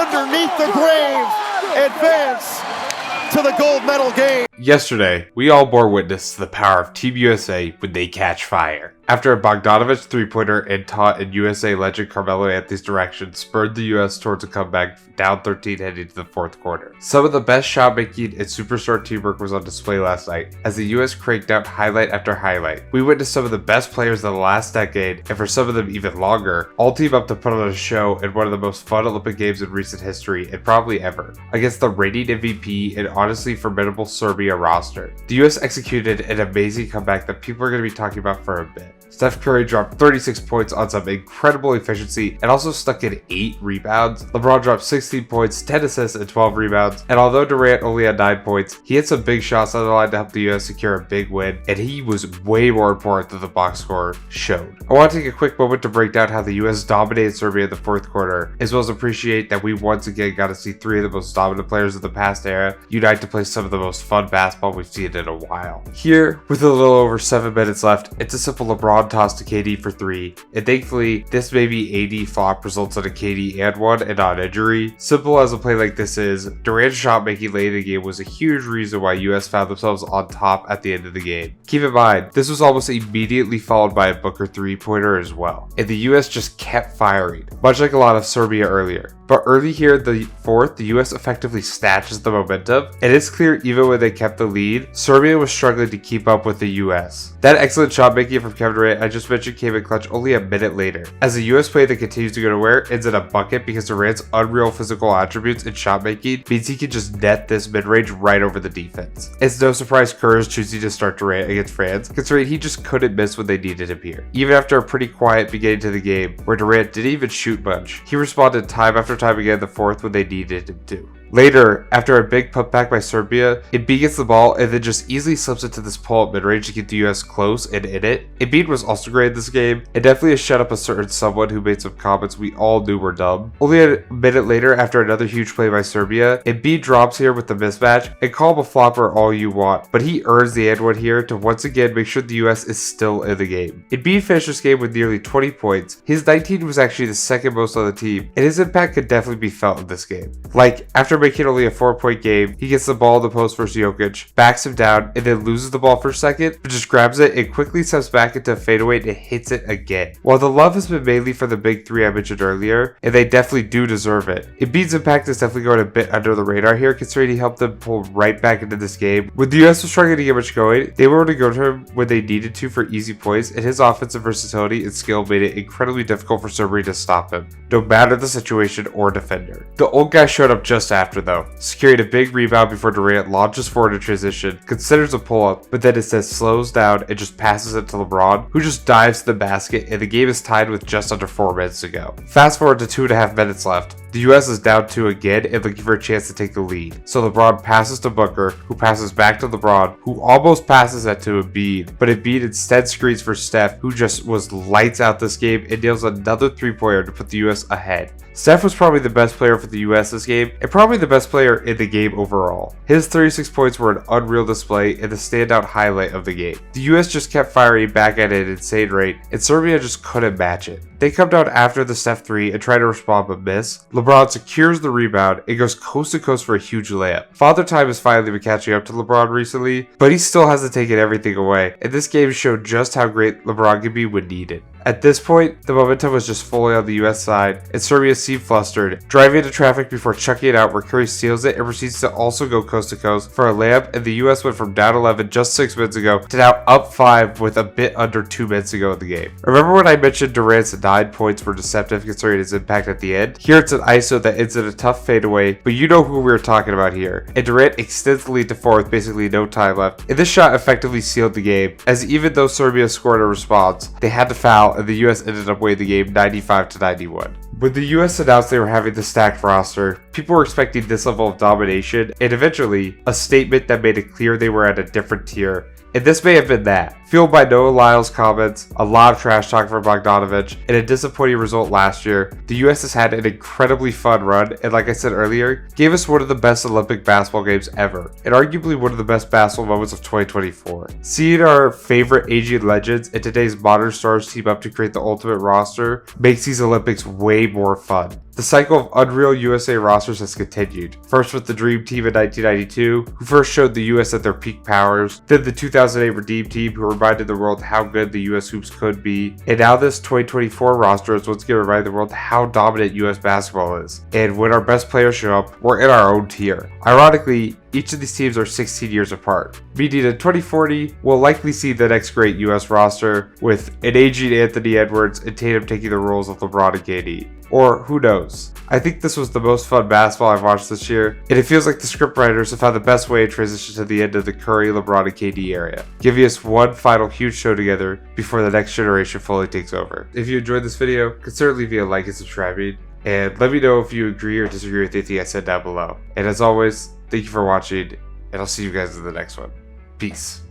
underneath the grave advance to the gold medal game. Yesterday, we all bore witness to the power of Team USA when they catch fire. After a Bogdanovich three-pointer and taught in USA legend Carmelo Anthony's direction spurred the US towards a comeback down 13 heading to the fourth quarter. Some of the best shot making and superstar teamwork was on display last night as the US cranked out highlight after highlight. We witnessed some of the best players of the last decade, and for some of them even longer, all team up to put on a show in one of the most fun Olympic Games in recent history and probably ever, against the reigning MVP and honestly formidable Serbia roster. The US executed an amazing comeback that people are going to be talking about for a bit. Steph Curry dropped 36 points on some incredible efficiency and also stuck in 8 rebounds. LeBron dropped 16 points, 10 assists, and 12 rebounds. And although Durant only had 9 points, he had some big shots on the line to help the US secure a big win, and he was way more important than the box score showed. I want to take a quick moment to break down how the US dominated Serbia in the fourth quarter, as well as appreciate that we once again got to see 3 of the most dominant players of the past era unite to play some of the most fun basketball we've seen in a while. Here, with a little over 7 minutes left, it's a simple LeBron toss to KD for 3, and thankfully this maybe AD flop results in a KD and one and not injury. Simple as a play like this is, Durant's shot making late in the game was a huge reason why US found themselves on top at the end of the game. Keep in mind, this was almost immediately followed by a Booker three-pointer as well, and the US just kept firing, much like a lot of Serbia earlier. But early here in the fourth, the US effectively snatches the momentum, and it's clear even when they kept the lead, Serbia was struggling to keep up with the US. That excellent shot making from Kevin Durant I just mentioned came in clutch only a minute later, as the US play that continues to go nowhere ends in a bucket because Durant's unreal physical attributes and shot making means he can just net this mid-range right over the defense. It's no surprise Kerr is choosing to start Durant against France, considering he just couldn't miss when they needed him here. Even after a pretty quiet beginning to the game, where Durant didn't even shoot much, he responded time after time again in the fourth when they needed him to. Later, after a big putback by Serbia, Embiid gets the ball and then just easily slips it to this pull-up mid-range to get the US close and in it. Embiid was also great in this game, and definitely has shut up a certain someone who made some comments we all knew were dumb. Only a minute later, after another huge play by Serbia, Embiid drops here with the mismatch, and call him a flopper all you want, but he earns the and one here to once again make sure the US is still in the game. Embiid finished this game with nearly 20 points. His 19 was actually the second most on the team, and his impact could definitely be felt in this game. Like, after making only a 4-point game, he gets the ball in the post versus Jokic, backs him down, and then loses the ball for a second, but just grabs it and quickly steps back into a fadeaway and hits it again. While the love has been mainly for the big 3 I mentioned earlier, and they definitely do deserve it, Embiid's impact is definitely going a bit under the radar here, considering he helped them pull right back into this game. When the US was struggling to get much going, they were able to go to him when they needed to for easy points, and his offensive versatility and skill made it incredibly difficult for Serbia to stop him, no matter the situation or defender. The old guy showed up just after though, securing a big rebound before Durant launches forward in transition, considers a pull-up, but then instead slows down and just passes it to LeBron, who just dives to the basket, and the game is tied with just under 4 minutes to go. Fast forward to 2.5 minutes left. The US is down 2 again and looking for a chance to take the lead. So LeBron passes to Booker, who passes back to LeBron, who almost passes that to Embiid, but Embiid instead screens for Steph, who just was lights out this game and nails another three-pointer to put the US ahead. Steph was probably the best player for the US this game, and probably the best player in the game overall. His 36 points were an unreal display and the standout highlight of the game. The US just kept firing back at an insane rate, and Serbia just couldn't match it. They come down after the Steph 3 and try to respond but miss. LeBron secures the rebound and goes coast to coast for a huge layup. Father Time has finally been catching up to LeBron recently, but he still hasn't taken everything away, and this game showed just how great LeBron can be when needed. At this point, the momentum was just fully on the US side, and Serbia seemed flustered, driving into traffic before chucking it out where Curry steals it and proceeds to also go coast to coast for a layup, and the US went from down 11 just 6 minutes ago to now up 5 with a bit under 2 minutes to go in the game. Remember when I mentioned Durant's 9 points were deceptive considering his impact at the end? Here it's an ISO that ends in a tough fadeaway, but you know who we were talking about here, and Durant extends the lead to 4 with basically no time left, and this shot effectively sealed the game, as even though Serbia scored a response, they had to foul and the US ended up winning the game 95-91. When the US announced they were having the stacked roster, people were expecting this level of domination, and eventually, a statement that made it clear they were at a different tier. And this may have been that. Fueled by Noah Lyles' comments, a lot of trash talk from Bogdanovich, and a disappointing result last year, the US has had an incredibly fun run, and like I said earlier, gave us one of the best Olympic basketball games ever, and arguably one of the best basketball moments of 2024. Seeing our favorite aging legends and today's modern stars team up to create the ultimate roster makes these Olympics way more fun. The cycle of Unreal USA rosters has continued, first with the Dream Team in 1992, who first showed the US at their peak powers, then the 2008 Redeem Team, who reminded the world how good the US hoops could be, and now this 2024 roster is once again reminding the world how dominant US basketball is. And when our best players show up, we're in our own tier. Ironically, each of these teams are 16 years apart, meaning in 2040, we'll likely see the next great US roster, with an aging Anthony Edwards and Tatum taking the roles of LeBron and KD. Or who knows? I think this was the most fun basketball I've watched this year, and it feels like the scriptwriters have found the best way to transition to the end of the Curry, LeBron, and KD era, giving us one final huge show together before the next generation fully takes over. If you enjoyed this video, consider leaving a like and subscribing, and let me know if you agree or disagree with anything I said down below. And as always, thank you for watching, and I'll see you guys in the next one. Peace.